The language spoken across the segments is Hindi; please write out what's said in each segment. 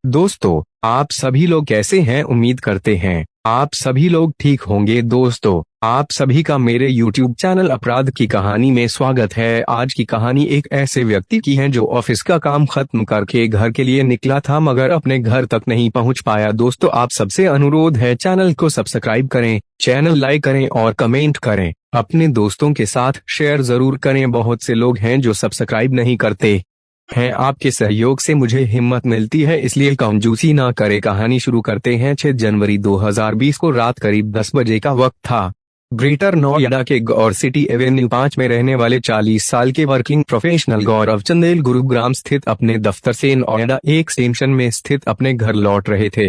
दोस्तों, आप सभी लोग कैसे हैं? उम्मीद करते हैं आप सभी लोग ठीक होंगे। दोस्तों, आप सभी का मेरे YouTube चैनल अपराध की कहानी में स्वागत है। आज की कहानी एक ऐसे व्यक्ति की है जो ऑफिस का काम खत्म करके घर के लिए निकला था मगर अपने घर तक नहीं पहुंच पाया। दोस्तों, आप सबसे अनुरोध है चैनल को सब्सक्राइब करें, चैनल लाइक करें और कमेंट करें। अपने दोस्तों के साथ शेयर जरूर करें। बहुत से लोग हैं जो सब्सक्राइब नहीं करते हैं। आपके सहयोग से मुझे हिम्मत मिलती है, इसलिए कंजूसी ना करे। कहानी शुरू करते हैं। 6 जनवरी 2020 को रात करीब 10 बजे का वक्त था। ग्रेटर नोएडा के गौर सिटी एवेन्यू 5 में रहने वाले 40 साल के वर्किंग प्रोफेशनल गौरव चंदेल गुरुग्राम स्थित अपने दफ्तर से नोएडा एक स्टेशन में स्थित अपने घर लौट रहे थे।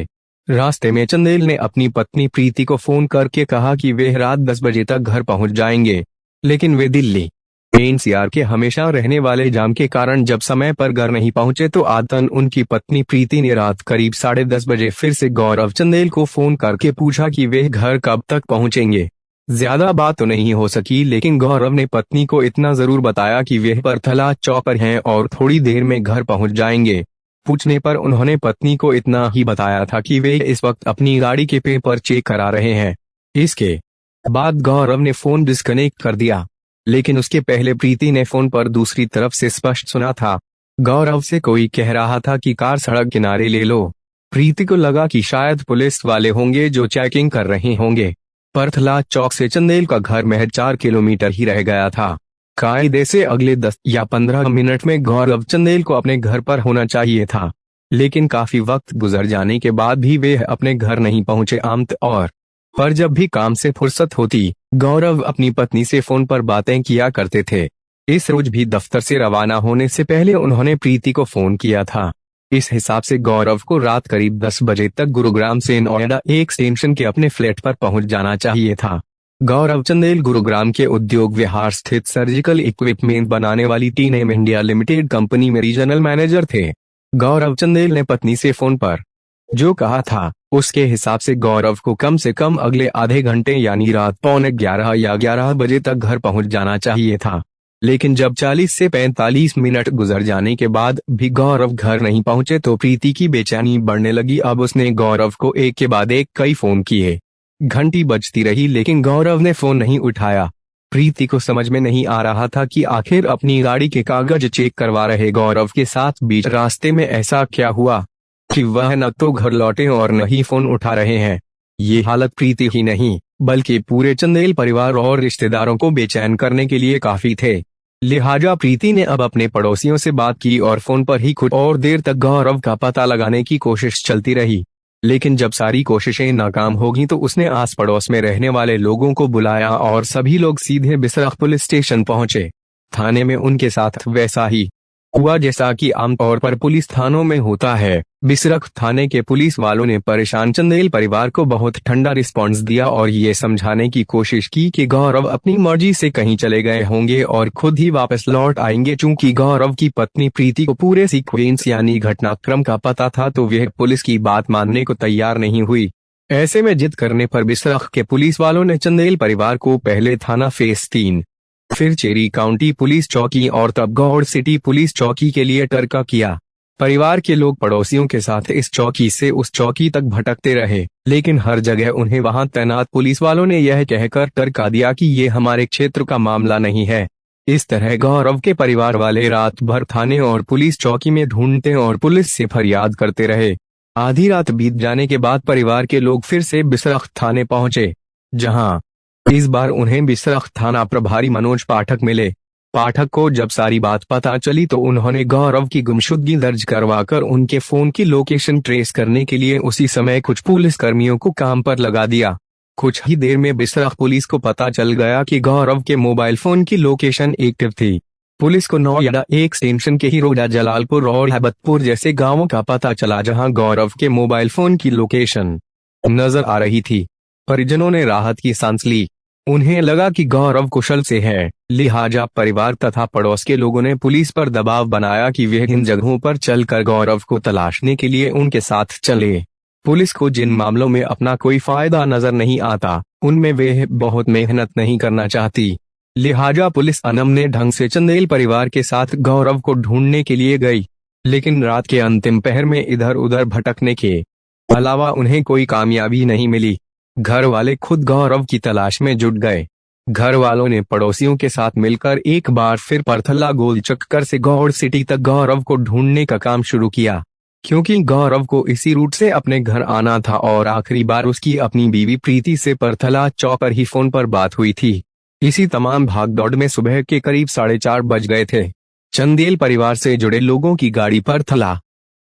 रास्ते में चंदेल ने अपनी पत्नी प्रीति को फोन करके कहा कि वे रात 10 बजे तक घर पहुंच जाएंगे, लेकिन वे दिल्ली एनसीआर के हमेशा रहने वाले जाम के कारण जब समय पर घर नहीं पहुंचे तो आतन उनकी पत्नी प्रीति ने रात करीब 10:30 बजे फिर से गौरव चंदेल को फोन करके पूछा कि वे घर कब तक पहुंचेंगे। ज्यादा बात तो नहीं हो सकी, लेकिन गौरव ने पत्नी को इतना जरूर बताया कि वे परथला चौक पर हैं और थोड़ी देर में घर पहुंच जाएंगे। पूछने पर उन्होंने पत्नी को इतना ही बताया था कि वे इस वक्त अपनी गाड़ी के पेपर चेक करा रहे हैं। इसके बाद गौरव ने फोन डिस्कनेक्ट कर दिया, लेकिन उसके पहले प्रीति ने फोन पर दूसरी तरफ से स्पष्ट सुना था। गौरव से कोई कह रहा था कि कार सड़क किनारे ले लो। प्रीति को लगा कि शायद पुलिस वाले होंगे जो चेकिंग कर रहे होंगे। परथला चौक से चंदेल का घर महज 4 किलोमीटर ही रह गया था। कायदे से अगले 10 या 15 मिनट में गौरव चंदेल को अपने घर पर होना चाहिए था, लेकिन काफी वक्त गुजर जाने के बाद भी वे अपने घर नहीं पहुंचे। आमतौर पर जब भी काम से फुर्सत होती, गौरव अपनी पत्नी से फोन पर बातें किया करते थे। इस रोज भी दफ्तर से रवाना होने से पहले उन्होंने प्रीति को फोन किया था। इस हिसाब से गौरव को रात करीब 10 बजे तक गुरुग्राम से नोएडा एक स्टेशन के अपने फ्लैट पर पहुंच जाना चाहिए था। गौरव चंदेल गुरुग्राम के उद्योग विहार स्थित सर्जिकल इक्विपमेंट बनाने वाली टीएम इंडिया लिमिटेड कंपनी में रीजनल मैनेजर थे। गौरव चंदेल ने पत्नी से फोन पर जो कहा था उसके हिसाब से गौरव को कम से कम अगले आधे घंटे यानी रात 11:45 या 11 बजे तक घर पहुंच जाना चाहिए था, लेकिन जब 40 से 45 मिनट गुजर जाने के बाद भी गौरव घर नहीं पहुंचे तो प्रीति की बेचैनी बढ़ने लगी। अब उसने गौरव को एक के बाद एक कई फोन किए। घंटी बजती रही, लेकिन गौरव ने फोन नहीं उठाया। प्रीति को समझ में नहीं आ रहा था कि आखिर अपनी गाड़ी के कागज चेक करवा रहे गौरव के साथ बीच रास्ते में ऐसा क्या हुआ कि वह न तो घर लौटे और न ही फोन उठा रहे हैं। ये हालत प्रीति ही नहीं बल्कि पूरे चंदेल परिवार और रिश्तेदारों को बेचैन करने के लिए काफी थे। लिहाजा प्रीति ने अब अपने पड़ोसियों से बात की और फोन पर ही कुछ और देर तक गौरव का पता लगाने की कोशिश चलती रही। लेकिन जब सारी कोशिशें नाकाम होगी तो उसने आस पड़ोस में रहने वाले लोगों को बुलाया और सभी लोग सीधे बिसरख पुलिस स्टेशन पहुंचे। थाने में उनके साथ वैसा ही हुआ जैसा कि आमतौर पर पुलिस थानों में होता है। बिसरख थाने के पुलिस वालों ने परेशान चंदेल परिवार को बहुत ठंडा रिस्पॉन्स दिया और ये समझाने की कोशिश की कि गौरव अपनी मर्जी से कहीं चले गए होंगे और खुद ही वापस लौट आएंगे। चूंकि गौरव की पत्नी प्रीति को पूरे सीक्वेंस यानी घटनाक्रम का पता था तो वह पुलिस की बात मानने को तैयार नहीं हुई। ऐसे में जिद करने पर बिसरख के पुलिस वालों ने चंदेल परिवार को पहले थाना फेस 3, फिर चेरी काउंटी पुलिस चौकी और तब गौड़ सिटी पुलिस चौकी के लिए टर्का किया। परिवार के लोग पड़ोसियों के साथ इस चौकी से उस चौकी तक भटकते रहे, लेकिन हर जगह उन्हें वहां तैनात पुलिस वालों ने यह कहकर टरका दिया कि ये हमारे क्षेत्र का मामला नहीं है। इस तरह गौरव के परिवार वाले रात भर थाने और पुलिस चौकी में ढूंढते और पुलिस से फरियाद करते रहे। आधी रात बीत जाने के बाद परिवार के लोग फिर से बिसरख थाने पहुंचे, जहां इस बार उन्हें बिसरख थाना प्रभारी मनोज पाठक मिले। पाठक को जब सारी बात पता चली तो उन्होंने गौरव की गुमशुदगी दर्ज करवाकर उनके फोन की लोकेशन ट्रेस करने के लिए उसी समय कुछ पुलिस कर्मियों को काम पर लगा दिया। कुछ ही देर में बिसरख पुलिस को पता चल गया कि गौरव के मोबाइल फोन की लोकेशन एक्टिव थी। पुलिस को नोएडा एक स्टेशन के ही रोडा जलालपुर और हैबतपुर जैसे गांवों का पता चला जहां गौरव के मोबाइल फोन की लोकेशन नजर आ रही थी। परिजनों ने राहत की सांस ली। उन्हें लगा कि गौरव कुशल से है, लिहाजा परिवार तथा पड़ोस के लोगों ने पुलिस पर दबाव बनाया कि वे इन जगहों पर चलकर गौरव को तलाशने के लिए उनके साथ चले। पुलिस को जिन मामलों में अपना कोई फायदा नजर नहीं आता, उनमें वे बहुत मेहनत नहीं करना चाहती। लिहाजा पुलिस अनमने ढंग से चंदेल परिवार के साथ गौरव को ढूंढने के लिए गई। लेकिन रात के अंतिम पहर में इधर उधर भटकने के अलावा उन्हें कोई कामयाबी नहीं मिली। घर वाले खुद गौरव की तलाश में जुट गए। घर वालों ने पड़ोसियों के साथ मिलकर एक बार फिर परथला गोल चक्कर से गौड़ सिटी तक गौरव को ढूंढने का काम शुरू किया, क्योंकि गौरव को इसी रूट से अपने घर आना था और आखिरी बार उसकी अपनी बीवी प्रीति से परथला चौक पर ही फोन पर बात हुई थी। इसी तमाम भागदौड़ में सुबह के करीब 4:30 बज गए थे। चंदेल परिवार से जुड़े लोगों की गाड़ी परथला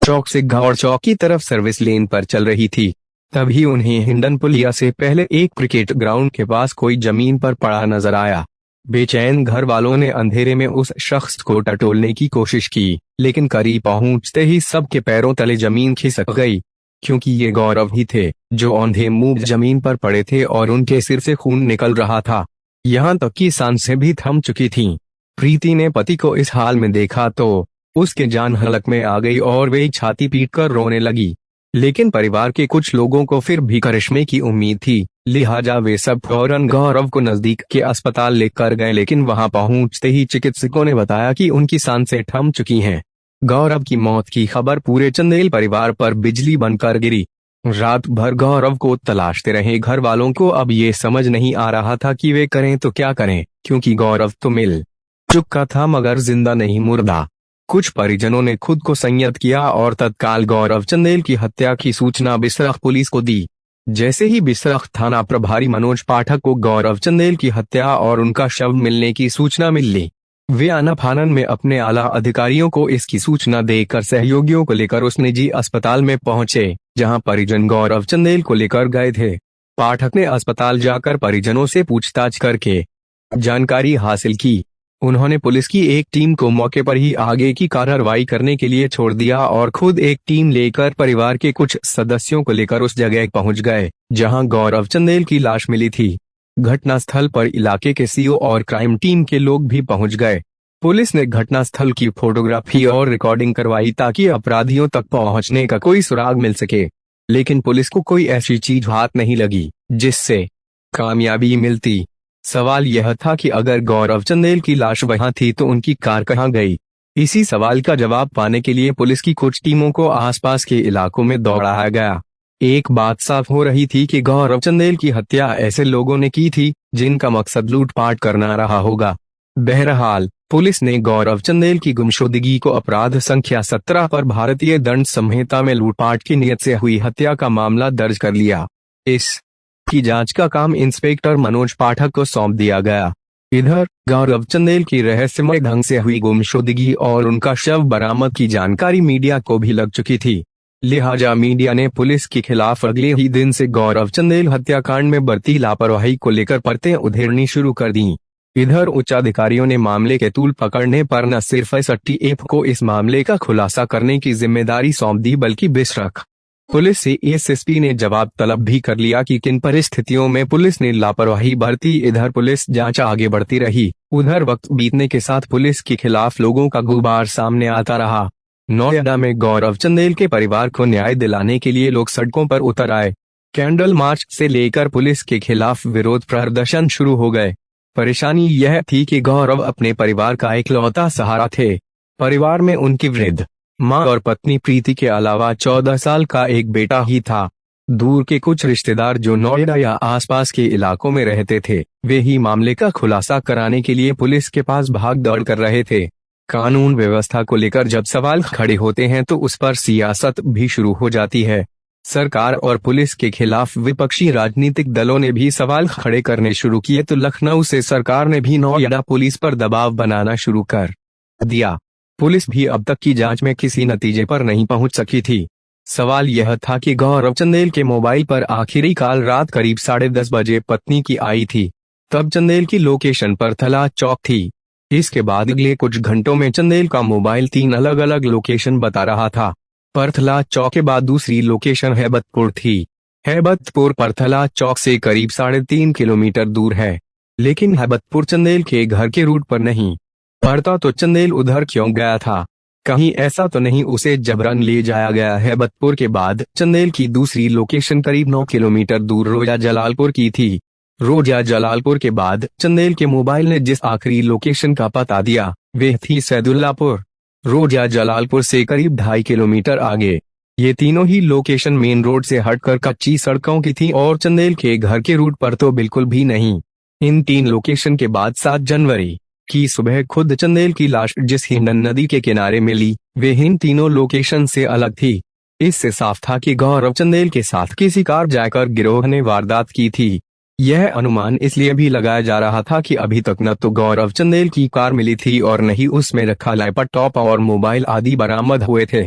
चौक से गौड़ चौक की तरफ सर्विस लेन पर चल रही थी। तभी उन्हें हिंडन पुलिया से पहले एक क्रिकेट ग्राउंड के पास कोई जमीन पर पड़ा नजर आया। बेचैन घर वालों ने अंधेरे में उस शख्स को टटोलने की कोशिश की, लेकिन करीब पहुंचते ही सबके पैरों तले जमीन खिसक गई, क्योंकि ये गौरव ही थे जो औंधे मुंह जमीन पर पड़े थे और उनके सिर से खून निकल रहा था। यहाँ तक कि सांसें भी थम चुकी थीं। प्रीति ने पति को इस हाल में देखा तो उसके जान हलक में आ गई और वे छाती पीटकर रोने लगी। लेकिन परिवार के कुछ लोगों को फिर भी करिश्मे की उम्मीद थी, लिहाजा वे सब फौरन गौरव को नजदीक के अस्पताल लेकर गए। लेकिन वहां पहुंचते ही चिकित्सकों ने बताया कि उनकी सांसें थम चुकी हैं। गौरव की मौत की खबर पूरे चंदेल परिवार पर बिजली बनकर गिरी। रात भर गौरव को तलाशते रहे घर वालों को अब ये समझ नहीं आ रहा था कि वे करें तो क्या करें, क्योंकि गौरव तो मिल चुका था मगर जिंदा नहीं मुर्दा। कुछ परिजनों ने खुद को संयत किया और तत्काल गौरव चंदेल की हत्या की सूचना बिसरख पुलिस को दी। जैसे ही बिसरख थाना प्रभारी मनोज पाठक को गौरव चंदेल की हत्या और उनका शव मिलने की सूचना मिली, वे आनाफानन में अपने आला अधिकारियों को इसकी सूचना देकर सहयोगियों को लेकर उस निजी अस्पताल में पहुंचे जहां परिजन गौरव चंदेल को लेकर गए थे। पाठक ने अस्पताल जाकर परिजनों से पूछताछ करके जानकारी हासिल की। उन्होंने पुलिस की एक टीम को मौके पर ही आगे की कार्रवाई करने के लिए छोड़ दिया और खुद एक टीम लेकर परिवार के कुछ सदस्यों को लेकर उस जगह पहुंच गए जहां गौरव चंदेल की लाश मिली थी। घटनास्थल पर इलाके के सीओ और क्राइम टीम के लोग भी पहुंच गए। पुलिस ने घटनास्थल की फोटोग्राफी और रिकॉर्डिंग करवाई ताकि अपराधियों तक पहुंचने का कोई सुराग मिल सके, लेकिन पुलिस को कोई ऐसी चीज हाथ नहीं लगी जिससे कामयाबी मिलती। सवाल यह था कि अगर गौरव चंदेल की लाश वहां थी तो उनकी कार कहां गई। इसी सवाल का जवाब पाने के लिए पुलिस की कुछ टीमों को आसपास के इलाकों में दौड़ाया गया। एक बात साफ हो रही थी कि गौरव चंदेल की हत्या ऐसे लोगों ने की थी जिनका मकसद लूटपाट करना रहा होगा। बहरहाल पुलिस ने गौरव चंदेल की गुमशुदगी को अपराध संख्या 17 पर भारतीय दंड संहिता में लूटपाट की नीयत से हुई हत्या का मामला दर्ज कर लिया। इस की जांच का काम इंस्पेक्टर मनोज पाठक को सौंप दिया गया। इधर गौरव चंदेल की रहस्यमय ढंग से हुई गुमशुदगी और उनका शव बरामद की जानकारी मीडिया को भी लग चुकी थी, लिहाजा मीडिया ने पुलिस के खिलाफ अगले ही दिन से गौरव चंदेल हत्याकांड में बरती लापरवाही को लेकर परतें उधेड़नी शुरू कर दी। इधर उच्च अधिकारियों ने मामले के तूल पकड़ने पर न सिर्फ एसटीएफ को इस मामले का खुलासा करने की जिम्मेदारी सौंप दी बल्कि बिसरख पुलिस से एसएसपी ने जवाब तलब भी कर लिया कि किन परिस्थितियों में पुलिस ने लापरवाही बरती। इधर पुलिस जांच आगे बढ़ती रही, उधर वक्त बीतने के साथ पुलिस के खिलाफ लोगों का गुबार सामने आता रहा। नोएडा में गौरव चंदेल के परिवार को न्याय दिलाने के लिए लोग सड़कों पर उतर आए। कैंडल मार्च से लेकर पुलिस के खिलाफ विरोध प्रदर्शन शुरू हो गए। परेशानी यह थी कि गौरव अपने परिवार का इकलौता सहारा थे। परिवार में उनकी वृद्ध मां और पत्नी प्रीति के अलावा 14 साल का एक बेटा ही था। दूर के कुछ रिश्तेदार जो नोएडा या आसपास के इलाकों में रहते थे, वे ही मामले का खुलासा कराने के लिए पुलिस के पास भाग दौड़ कर रहे थे। कानून व्यवस्था को लेकर जब सवाल खड़े होते हैं तो उस पर सियासत भी शुरू हो जाती है। सरकार और पुलिस के खिलाफ विपक्षी राजनीतिक दलों ने भी सवाल खड़े करने शुरू किए तो लखनऊ से सरकार ने भी नोएडा पुलिस पर दबाव बनाना शुरू कर दिया। पुलिस भी अब तक की जांच में किसी नतीजे पर नहीं पहुंच सकी थी। सवाल यह था कि गौरव चंदेल के मोबाइल पर आखिरी कॉल रात करीब 10:30 बजे पत्नी की आई थी। तब चंदेल की लोकेशन परथला चौक थी। इसके बाद अगले कुछ घंटों में चंदेल का मोबाइल 3 अलग अलग लोकेशन बता रहा था। परथला चौक के बाद दूसरी लोकेशन हैबतपुर थी। हैबतपुर परथला चौक से करीब 3.5 किलोमीटर दूर है, लेकिन हैबतपुर चंदेल के घर के रूट पर नहीं पड़ता तो चंदेल उधर क्यों गया था? कहीं ऐसा तो नहीं उसे जबरन ले जाया गया? हैबतपुर के बाद चंदेल की दूसरी लोकेशन करीब 9 किलोमीटर दूर रोजा जलालपुर की थी। रोजा जलालपुर के बाद चंदेल के मोबाइल ने जिस आखिरी लोकेशन का पता दिया वह थी सैदुल्लापुर। रोजा जलालपुर से करीब 2.5 किलोमीटर आगे। ये तीनों ही लोकेशन मेन रोड से हटकर कच्ची सड़कों की थी और चंदेल के घर के रूट पर तो बिल्कुल भी नहीं। इन 3 लोकेशन के बाद 7 जनवरी की सुबह खुद चंदेल की लाश जिस हिंडन नदी के किनारे मिली, वे इन तीनों लोकेशन से अलग थी। इससे साफ था कि गौरव चंदेल के साथ किसी कार जाकर गिरोह ने वारदात की थी। यह अनुमान इसलिए भी लगाया जा रहा था कि अभी तक न तो गौरव चंदेल की कार मिली थी और न ही उसमें रखा लैपटॉप और मोबाइल आदि बरामद हुए थे।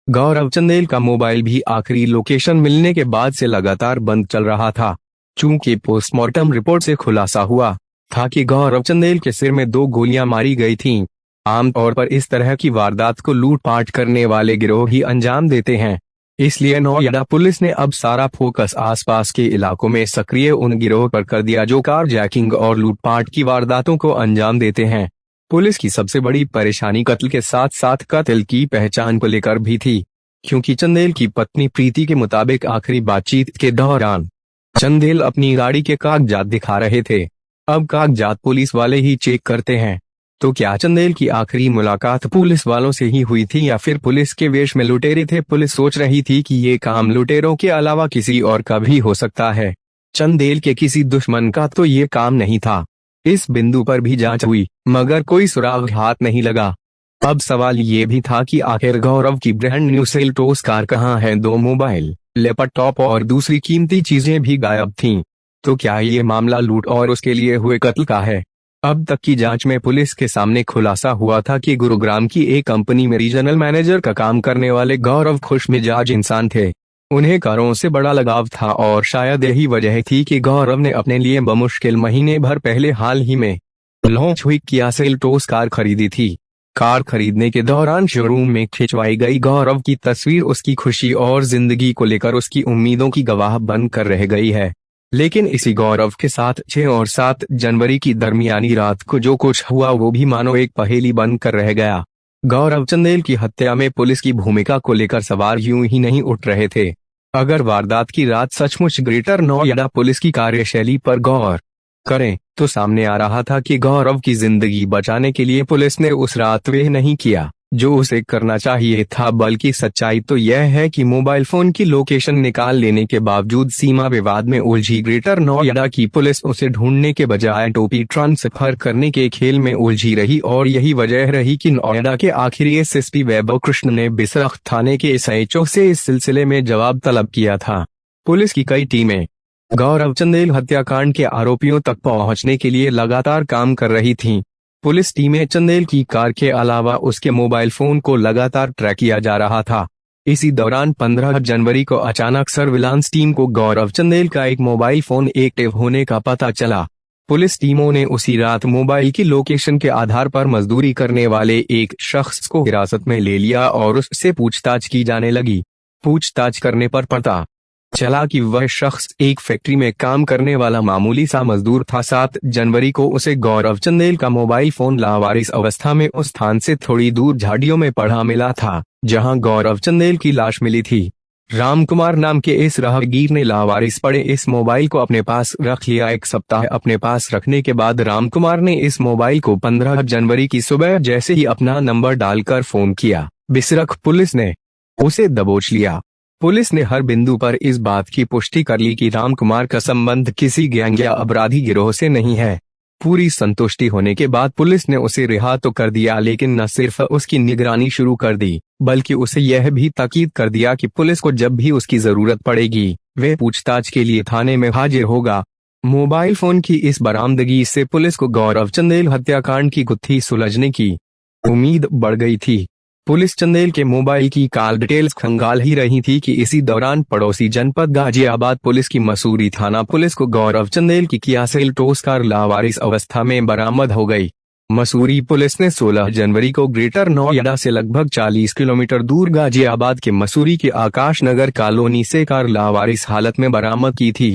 गौरव चंदेल का मोबाइल भी आखिरी लोकेशन मिलने के बाद से लगातार बंद चल रहा था। चूंकि पोस्टमार्टम रिपोर्ट से खुलासा हुआ था कि गौरव चंदेल के सिर में 2 गोलियां मारी गई थीं। आमतौर पर इस तरह की वारदात को लूटपाट करने वाले गिरोह ही अंजाम देते हैं। इसलिए नोएडा पुलिस ने अब सारा फोकस आसपास के इलाकों में सक्रिय उन गिरोह पर कर दिया जो कार जैकिंग और लूटपाट की वारदातों को अंजाम देते हैं। पुलिस की सबसे बड़ी परेशानी कत्ल के साथ साथ कातिल की पहचान को लेकर भी थी, क्योंकि चंदेल की पत्नी प्रीति के मुताबिक आखिरी बातचीत के दौरान चंदेल अपनी गाड़ी के कागजात दिखा रहे थे। अब कागजात पुलिस वाले ही चेक करते हैं, तो क्या चंदेल की आखिरी मुलाकात पुलिस वालों से ही हुई थी या फिर पुलिस के वेश में लुटेरे थे? पुलिस सोच रही थी कि ये काम लुटेरों के अलावा किसी और का भी हो सकता है। चंदेल के किसी दुश्मन का तो ये काम नहीं था। इस बिंदु पर भी जांच हुई, मगर कोई सुराग हाथ नहीं लगा। अब सवाल ये भी था कि आखिर गौरव की ब्रांड न्यू सेल्टोस कार कहाँ है? 2 मोबाइल, लैपटॉप और दूसरी कीमती चीजें भी गायब थीं। तो क्या ये मामला लूट और उसके लिए हुए कत्ल का है? अब तक की जांच में पुलिस के सामने खुलासा हुआ था कि गुरुग्राम की एक कंपनी में रीजनल मैनेजर का काम करने वाले गौरव खुशमिजाज इंसान थे। उन्हें कारों से बड़ा लगाव था और शायद यही वजह थी कि गौरव ने अपने लिए बमुश्किल महीने भर पहले हाल ही में लॉन्च हुई किया सेल्टोस कार खरीदी थी। कार खरीदने के दौरान शोरूम में खिंचवाई गई गौरव की तस्वीर उसकी खुशी और जिंदगी को लेकर उसकी उम्मीदों की गवाह बनकर रह गई है। लेकिन इसी गौरव के साथ 6 और 7 जनवरी की दरमियानी रात को जो कुछ हुआ वो भी मानो एक पहेली बनकर रह गया। गौरव चंदेल की हत्या में पुलिस की भूमिका को लेकर सवाल यूं ही नहीं उठ रहे थे। अगर वारदात की रात सचमुच ग्रेटर नोएडा पुलिस की कार्यशैली पर गौर करें तो सामने आ रहा था कि गौरव की जिंदगी बचाने के लिए पुलिस ने उस रात वह नहीं किया जो उसे करना चाहिए था, बल्कि सच्चाई तो यह है कि मोबाइल फोन की लोकेशन निकाल लेने के बावजूद सीमा विवाद में उलझी ग्रेटर नोएडा की पुलिस उसे ढूंढने के बजाय टोपी ट्रांसफर करने के खेल में उलझी रही और यही वजह रही कि नोएडा के आखिरी एसएसपी वैभव कृष्ण ने बिसरख थाने के एसएचओ से इस सिलसिले में जवाब तलब किया था। पुलिस की कई टीमें गौरव चंदेल हत्याकांड के आरोपियों तक पहुंचने के लिए लगातार काम कर रही थीं। पुलिस टीमें चंदेल की कार के अलावा उसके मोबाइल फोन को लगातार ट्रैक किया जा रहा था। इसी दौरान 15 जनवरी को अचानक सर्विलांस टीम को गौरव चंदेल का एक मोबाइल फोन एक्टिव होने का पता चला। पुलिस टीमों ने उसी रात मोबाइल की लोकेशन के आधार पर मजदूरी करने वाले एक शख्स को हिरासत में ले लिया और उससे पूछताछ की जाने लगी। पूछताछ करने पर पता चला कि वह शख्स एक फैक्ट्री में काम करने वाला मामूली सा मजदूर था। 7 जनवरी को उसे गौरव चंदेल का मोबाइल फोन लावारिस अवस्था में उस स्थान से थोड़ी दूर झाड़ियों में पड़ा मिला था जहां गौरव चंदेल की लाश मिली थी। रामकुमार नाम के इस राहगीर ने लावारिस पड़े इस मोबाइल को अपने पास रख लिया। 1 सप्ताह अपने पास रखने के बाद रामकुमार ने इस मोबाइल को 15 जनवरी की सुबह जैसे ही अपना नंबर डालकर फोन किया, बिसरख पुलिस ने उसे दबोच लिया। पुलिस ने हर बिंदु पर इस बात की पुष्टि कर ली कि रामकुमार का संबंध किसी गैंग या अपराधी गिरोह से नहीं है। पूरी संतुष्टि होने के बाद पुलिस ने उसे रिहा तो कर दिया, लेकिन न सिर्फ उसकी निगरानी शुरू कर दी बल्कि उसे यह भी ताकीद कर दिया कि पुलिस को जब भी उसकी जरूरत पड़ेगी वह पूछताछ के लिए थाने में हाजिर होगा। मोबाइल फोन की इस बरामदगी से पुलिस को गौरव चंदेल हत्याकांड की गुत्थी सुलझने की उम्मीद बढ़ गई थी। पुलिस चंदेल के मोबाइल की कॉल डिटेल्स खंगाल ही रही थी कि इसी दौरान पड़ोसी जनपद गाजियाबाद पुलिस की मसूरी थाना पुलिस को गौरव चंदेल की किया सेल्टोस कार लावारिस अवस्था में बरामद हो गई। मसूरी पुलिस ने 16 जनवरी को ग्रेटर नोएडा से लगभग 40 किलोमीटर दूर गाजियाबाद के मसूरी के आकाश नगर कॉलोनी से कार लावारिस हालत में बरामद की थी।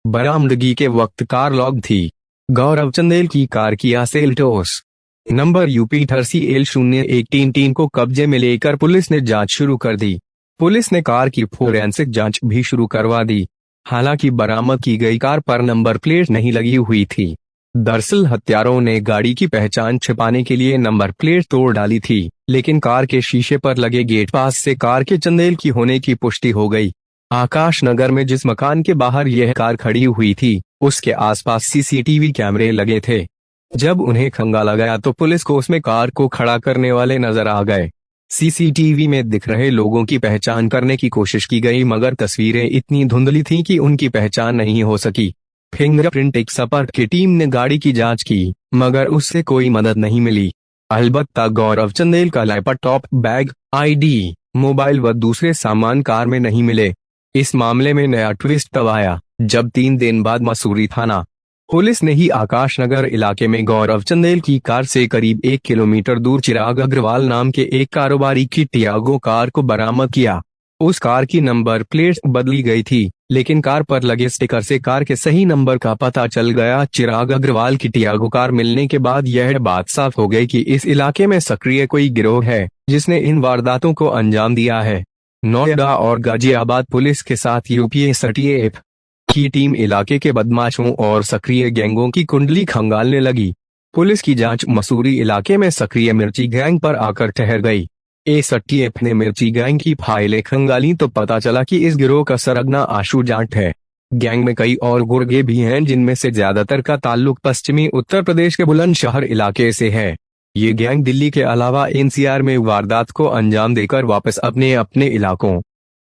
बरामदगी के वक्त कार लॉक थी। गौरव चंदेल की car Kia Seltos number UP 38L0133 को कब्जे में लेकर पुलिस ने जांच शुरू कर दी। पुलिस ने कार की फोरेंसिक जांच भी शुरू करवा दी। हालांकि बरामद की गई कार पर नंबर प्लेट नहीं लगी हुई थी। दरअसल हत्यारों ने गाड़ी की पहचान छिपाने के लिए नंबर प्लेट तोड़ डाली थी, लेकिन कार के शीशे पर लगे गेट पास से कार के चंदेल की होने की पुष्टि हो गई। आकाश नगर में जिस मकान के बाहर यह कार खड़ी हुई थी, उसके आसपास सीसीटीवी कैमरे लगे थे। जब उन्हें खंगाला गया तो पुलिस को उसमें कार को खड़ा करने वाले नजर आ गए। सीसीटीवी में दिख रहे लोगों की पहचान करने की कोशिश की गई, मगर तस्वीरें इतनी धुंधली थीं कि उनकी पहचान नहीं हो सकी। फिंगरप्रिंट एक्सपर्ट की टीम ने गाड़ी की जांच की, मगर उससे कोई मदद नहीं मिली। अलबत्ता गौरव चंदेल का लैपटॉप, बैग, आईडी, मोबाइल व दूसरे सामान कार में नहीं मिले। इस मामले में नया ट्विस्ट तब आया जब 3 दिन बाद मसूरी थाना पुलिस ने ही आकाश नगर इलाके में गौरव चंदेल की कार से करीब 1 किलोमीटर दूर चिराग अग्रवाल नाम के एक कारोबारी की टियागो कार को बरामद किया। उस कार की नंबर प्लेट बदली गई थी, लेकिन कार पर लगे स्टिकर से कार के सही नंबर का पता चल गया। चिराग अग्रवाल की टियागो कार मिलने के बाद यह बात साफ हो गई कि इस इलाके में सक्रिय कोई गिरोह है जिसने इन वारदातों को अंजाम दिया है। नोएडा और गाजियाबाद पुलिस के साथ यूपीएसटीएफ की टीम इलाके के बदमाशों और सक्रिय गैंगों की कुंडली खंगालने लगी। पुलिस की जांच मसूरी इलाके में सक्रिय मिर्ची गैंग पर आकर ठहर गई। एसटीएफ ने मिर्ची गैंग की फाइलें खंगाली तो पता चला कि इस गिरोह का सरगना आशु जाट है। गैंग में कई और गुर्गे भी हैं, जिनमें से ज्यादातर का ताल्लुक पश्चिमी उत्तर प्रदेश के बुलंदशहर इलाके से है। ये गैंग दिल्ली के अलावा एनसीआर में वारदात को अंजाम देकर वापस अपने अपने इलाकों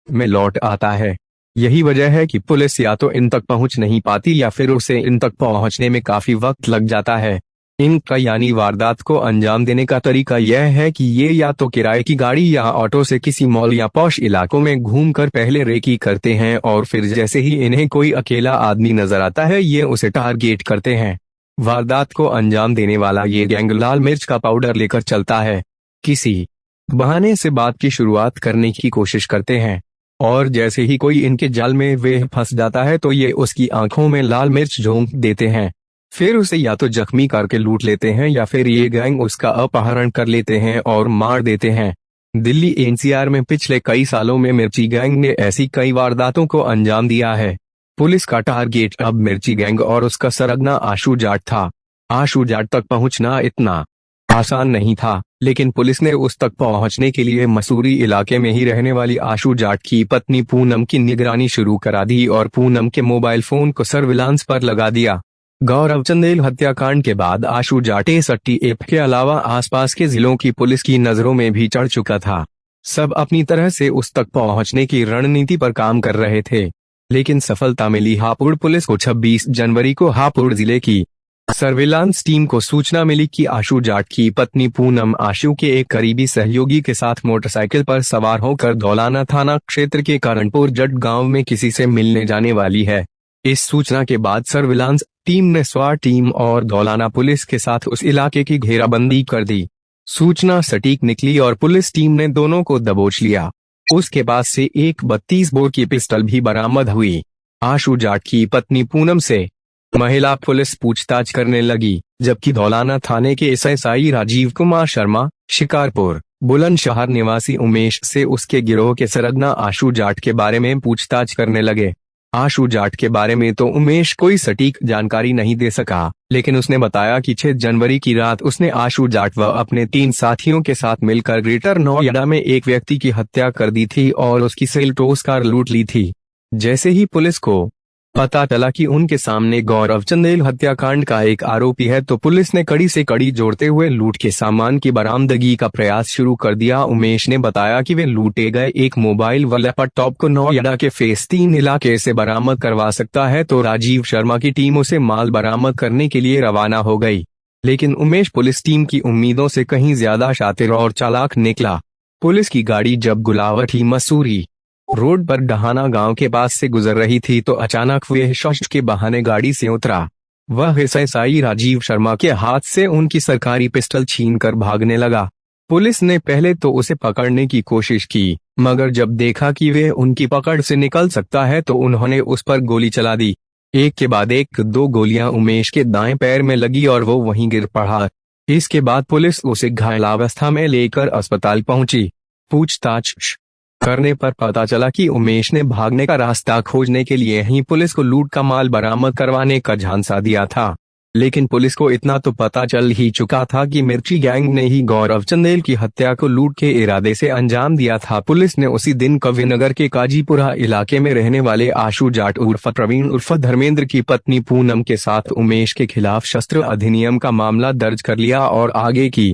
में लौट आता है। यही वजह है कि पुलिस या तो इन तक पहुंच नहीं पाती या फिर उसे इन तक पहुंचने में काफी वक्त लग जाता है। इनका यानी वारदात को अंजाम देने का तरीका यह है कि ये या तो किराए की गाड़ी या ऑटो से किसी मॉल या पॉश इलाकों में घूमकर पहले रेकी करते हैं और फिर जैसे ही इन्हें कोई अकेला आदमी नजर आता है ये उसे टारगेट करते हैं। वारदात को अंजाम देने वाला ये गैंग लाल मिर्च का पाउडर लेकर चलता है। किसी बहाने से बात की शुरुआत करने की कोशिश करते हैं और जैसे ही कोई इनके जाल में वे फंस जाता है तो ये उसकी आंखों में लाल मिर्च झोंक देते हैं। फिर उसे या तो जख्मी करके लूट लेते हैं या फिर ये गैंग उसका अपहरण कर लेते हैं और मार देते हैं। दिल्ली एनसीआर में पिछले कई सालों में मिर्ची गैंग ने ऐसी कई वारदातों को अंजाम दिया है। पुलिस का टारगेट अब मिर्ची गैंग और उसका सरगना आशु जाट था। आशु जाट तक पहुंचना इतना आसान नहीं था, लेकिन पुलिस ने उस तक पहुंचने के लिए मसूरी इलाके में ही रहने वाली आशु जाट की पत्नी पूनम की निगरानी शुरू करा दी और पूनम के मोबाइल फोन को सर्विलांस पर लगा दिया। गौरव चंदेल हत्याकांड के बाद आशु जाट एसटीएफ के अलावा आसपास के जिलों की पुलिस की नजरों में भी चढ़ चुका था। सब अपनी तरह से उस तक पहुंचने की रणनीति पर काम कर रहे थे, लेकिन सफलता मिली हापुड़ पुलिस को। 26 जनवरी को हापुड़ जिले की सर्विलांस टीम को सूचना मिली कि आशु जाट की पत्नी पूनम आशु के एक करीबी सहयोगी के साथ मोटरसाइकिल पर सवार होकर धौलाना थाना क्षेत्र के करणपुर जट गांव में किसी से मिलने जाने वाली है। इस सूचना के बाद सर्विलांस टीम ने स्वार टीम और धौलाना पुलिस के साथ उस इलाके की घेराबंदी कर दी। सूचना सटीक निकली और पुलिस टीम ने दोनों को दबोच लिया। उसके पास से एक 32 बोर की पिस्टल भी बरामद हुई। आशु जाट की पत्नी पूनम से महिला पुलिस पूछताछ करने लगी, जबकि धौलाना थाने के एसआई राजीव कुमार शर्मा शिकारपुर बुलंदशहर निवासी उमेश से उसके गिरोह के सरगना आशु जाट के बारे में पूछताछ करने लगे। आशु जाट के बारे में तो उमेश कोई सटीक जानकारी नहीं दे सका, लेकिन उसने बताया कि 6 जनवरी की रात उसने आशु जाट व अपने 3 साथियों के साथ मिलकर ग्रेटर नोएडा में एक व्यक्ति की हत्या कर दी थी और उसकी सेल्टोस कार लूट ली थी। जैसे ही पुलिस को पता चला कि उनके सामने गौरव चंदेल हत्याकांड का एक आरोपी है तो पुलिस ने कड़ी से कड़ी जोड़ते हुए लूट के सामान की बरामदगी का प्रयास शुरू कर दिया। उमेश ने बताया कि वे लूटे गए एक मोबाइल व लैपटॉप को नोएडा के फेस 3 इलाके से बरामद करवा सकता है, तो राजीव शर्मा की टीम उसे माल बरामद करने के लिए रवाना हो गई। लेकिन उमेश पुलिस टीम की उम्मीदों से कहीं ज्यादा शातिर और चालाक निकला। पुलिस की गाड़ी जब गुलावटी मसूरी रोड पर डहाना गांव के पास से गुजर रही थी तो अचानक वह शौच के बहाने गाड़ी से उतरा। वह एसआई राजीव शर्मा के हाथ से उनकी सरकारी पिस्टल छीनकर भागने लगा। पुलिस ने पहले तो उसे पकड़ने की कोशिश की, मगर जब देखा कि वह उनकी पकड़ से निकल सकता है तो उन्होंने उस पर गोली चला दी। एक के बाद एक 2 गोलियां उमेश के दाएं पैर में लगी और वो वहीं गिर पड़ा। इसके बाद पुलिस उसे घायलावस्था में लेकर अस्पताल पहुंची। पूछताछ करने पर पता चला कि उमेश ने भागने का रास्ता खोजने के लिए ही पुलिस को लूट का माल बरामद करवाने का झांसा दिया था। लेकिन पुलिस को इतना तो पता चल ही चुका था कि मिर्ची गैंग ने ही गौरव चंदेल की हत्या को लूट के इरादे से अंजाम दिया था। पुलिस ने उसी दिन कविनगर के काजीपुरा इलाके में रहने वाले आशु जाट उर्फ प्रवीण उर्फ धर्मेंद्र की पत्नी पूनम के साथ उमेश के खिलाफ शस्त्र अधिनियम का मामला दर्ज कर लिया और आगे की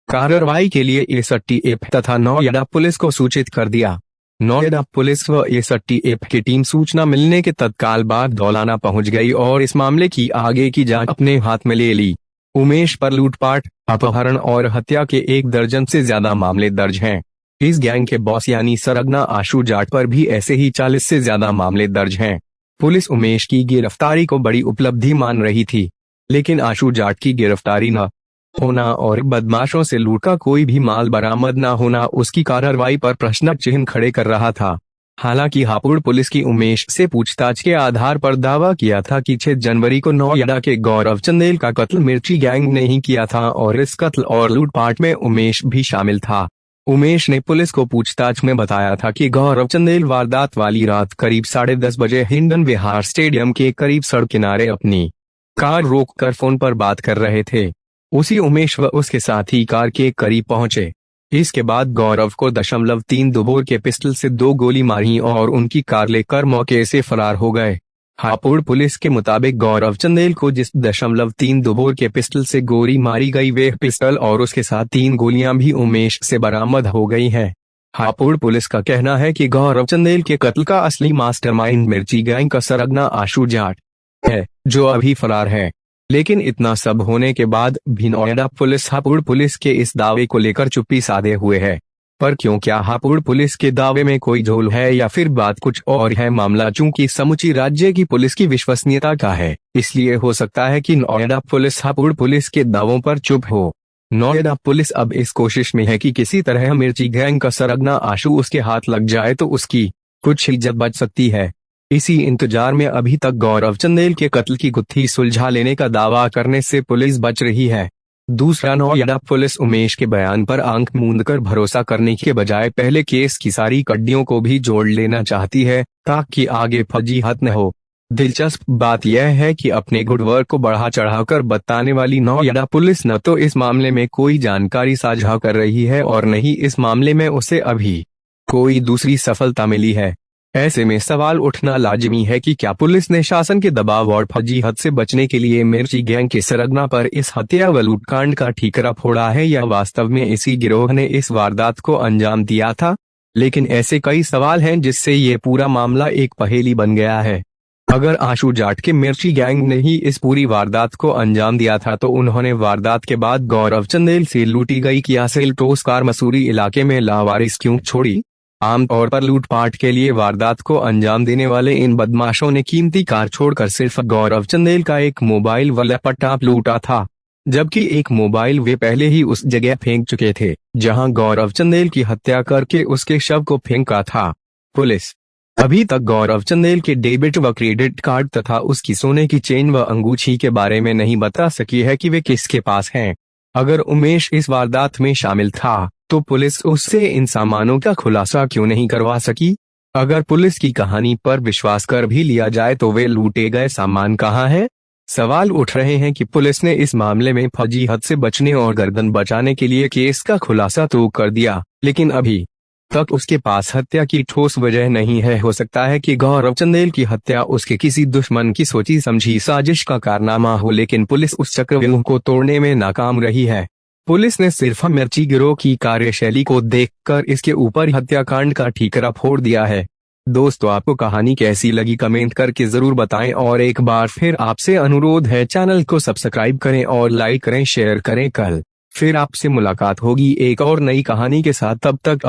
कार्रवाई के लिए एसटीएफ तथा नोएडा पुलिस को सूचित कर दिया। नोएडा पुलिस व एसटीएफ की टीम सूचना मिलने के तत्काल बाद धौलाना पहुंच गई और इस मामले की आगे की जांच अपने हाथ में ले ली। उमेश पर लूटपाट, अपहरण और हत्या के 1 दर्जन से ज्यादा मामले दर्ज हैं। इस गैंग के बॉस यानी सरगना आशु जाट पर भी ऐसे ही 40 से ज्यादा मामले दर्ज हैं। पुलिस उमेश की गिरफ्तारी को बड़ी उपलब्धि मान रही थी, लेकिन आशु जाट की गिरफ्तारी न होना और बदमाशों से लूट का कोई भी माल बरामद न होना उसकी कार्रवाई पर प्रश्न चिन्ह खड़े कर रहा था। हालांकि हापुड़ पुलिस की उमेश से पूछताछ के आधार पर दावा किया था कि 6 जनवरी को नोएडा के गौरव चंदेल का कत्ल मिर्ची गैंग ने ही किया था और इस कत्ल और लूटपाट में उमेश भी शामिल था। उमेश ने पुलिस को पूछताछ में बताया था कि गौरव चंदेल वारदात वाली रात करीब 10:30 बजे हिंडन विहार स्टेडियम के करीब सड़क किनारे अपनी कार रोककर फोन पर बात कर रहे थे। उसी उमेश व उसके साथी कार के करीब पहुंचे। इसके बाद गौरव को 3 बोर के पिस्टल से 2 गोली मारी और उनकी कार लेकर मौके से फरार हो गए। हापुड़ पुलिस के मुताबिक गौरव चंदेल को जिस 3 बोर के पिस्टल से गोली मारी गई वे पिस्टल और उसके साथ 3 गोलियां भी उमेश से बरामद हो गई हैं। हापुड़ पुलिस का कहना है कि गौरव चंदेल के कत्ल का असली मास्टरमाइंड मिर्ची गैंग का सरगना आशु जाट है, जो अभी फरार है। लेकिन इतना सब होने के बाद भी नोएडा पुलिस हापुड़ पुलिस के इस दावे को लेकर चुप्पी साधे हुए है। पर क्यों, क्या हापुड़ पुलिस के दावे में कोई झोल है या फिर बात कुछ और है? मामला चूंकि समूची राज्य की पुलिस की विश्वसनीयता का है, इसलिए हो सकता है कि नोएडा पुलिस हापुड़ पुलिस के दावों पर चुप हो। नोएडा पुलिस अब इस कोशिश में है कि किसी तरह मिर्ची गैंग का सरगना आशु उसके हाथ लग जाए तो उसकी कुछ इज्जत बच सकती है। इसी इंतजार में अभी तक गौरव चंदेल के कत्ल की गुत्थी सुलझा लेने का दावा करने से पुलिस बच रही है। दूसरा, नोएडा पुलिस उमेश के बयान पर आंख मूंदकर भरोसा करने के बजाय पहले केस की सारी कड़ियों को भी जोड़ लेना चाहती है ताकि आगे फजीहत न हो। दिलचस्प बात यह है कि अपने गुड वर्क को बढ़ा चढ़ाकर बताने वाली नोएडा पुलिस न तो इस मामले में कोई जानकारी साझा कर रही है और न ही इस मामले में उसे अभी कोई दूसरी सफलता मिली है। ऐसे में सवाल उठना लाजिमी है कि क्या पुलिस ने शासन के दबाव और फजीहत से बचने के लिए मिर्ची गैंग के सरगना पर इस हत्या व लूटकांड का ठीकरा फोड़ा है या वास्तव में इसी गिरोह ने इस वारदात को अंजाम दिया था। लेकिन ऐसे कई सवाल हैं जिससे ये पूरा मामला एक पहेली बन गया है। अगर आशु जाट के मिर्ची गैंग ने ही इस पूरी वारदात को अंजाम दिया था तो उन्होंने वारदात के बाद गौरव चंदेल से लूटी गई किया सेल्टोस कार मसूरी इलाके में लावारिस क्यों छोड़ी? आमतौर पर लूटपाट के लिए वारदात को अंजाम देने वाले इन बदमाशों ने कीमती कार छोड़कर सिर्फ गौरव चंदेल का एक मोबाइल व लैपटॉप लूटा था, जबकि एक मोबाइल वे पहले ही उस जगह फेंक चुके थे जहां गौरव चंदेल की हत्या करके उसके शव को फेंका था। पुलिस अभी तक गौरव चंदेल के डेबिट व क्रेडिट कार्ड तथा उसकी सोने की चेन व अंगूठी के बारे में नहीं बता सकी है कि वे किसके पास हैं। अगर उमेश इस वारदात में शामिल था तो पुलिस उससे इन सामानों का खुलासा क्यों नहीं करवा सकी? अगर पुलिस की कहानी पर विश्वास कर भी लिया जाए तो वे लूटे गए सामान कहाँ हैं? सवाल उठ रहे हैं कि पुलिस ने इस मामले में फजीहत से बचने और गर्दन बचाने के लिए केस का खुलासा तो कर दिया, लेकिन अभी तक उसके पास हत्या की ठोस वजह नहीं है। हो सकता है कि गौरव चंदेल की हत्या उसके किसी दुश्मन की सोची समझी साजिश का कारनामा हो, लेकिन पुलिस उस चक्रव्यूह को तोड़ने में नाकाम रही है। पुलिस ने सिर्फ मिर्ची गिरोह की कार्यशैली को देखकर इसके ऊपर हत्याकांड का ठीकरा फोड़ दिया है। दोस्तों, आपको कहानी कैसी लगी कमेंट करके जरूर बताएं और एक बार फिर आपसे अनुरोध है चैनल को सब्सक्राइब करें और लाइक करें, शेयर करें। कल फिर आपसे मुलाकात होगी एक और नई कहानी के साथ। तब तक